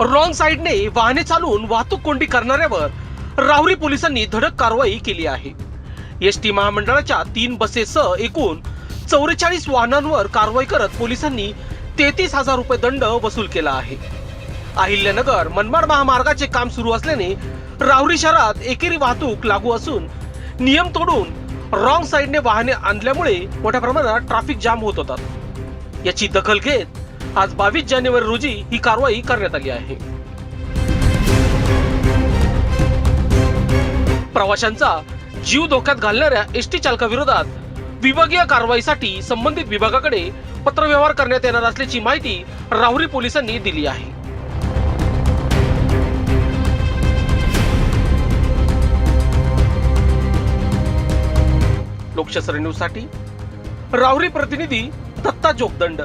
Wrong साईडने वाहने चालवून वाहतूक कोंडी करणाऱ्यावर राहुरी पोलिसांनी धडक कारवाई केली आहे. एसटी महामंडळाच्या 3 बसेससह एकूण 44 वाहनांवर कारवाई करत पोलिसांनी 33,000 रुपये दंड वसूल केला आहे. अहिल्यानगर मनमाड महामार्गाचे काम सुरू असल्याने राहुरी शहरात एकेरी वाहतूक लागू असून नियम तोडून रॉंग साईडने वाहने आणल्यामुळे मोठ्या प्रमाणात ट्रॅफिक जाम होत होतात. याची दखल घेत आज 22 जानेवारी रोजी ही कारवाई करण्यात आली आहे. प्रवाशांचा जीव धोक्यात घालणाऱ्या एसटी चालकाविरोधात विभागीय कारवाईसाठी संबंधित विभागाकडे पत्रव्यवहार करण्यात येणार असल्याची माहिती राहुरी पोलिसांनी दिली आहे. लोकशास्त्र न्यूज साठी राहुरी प्रतिनिधी दत्ता जोगदंड.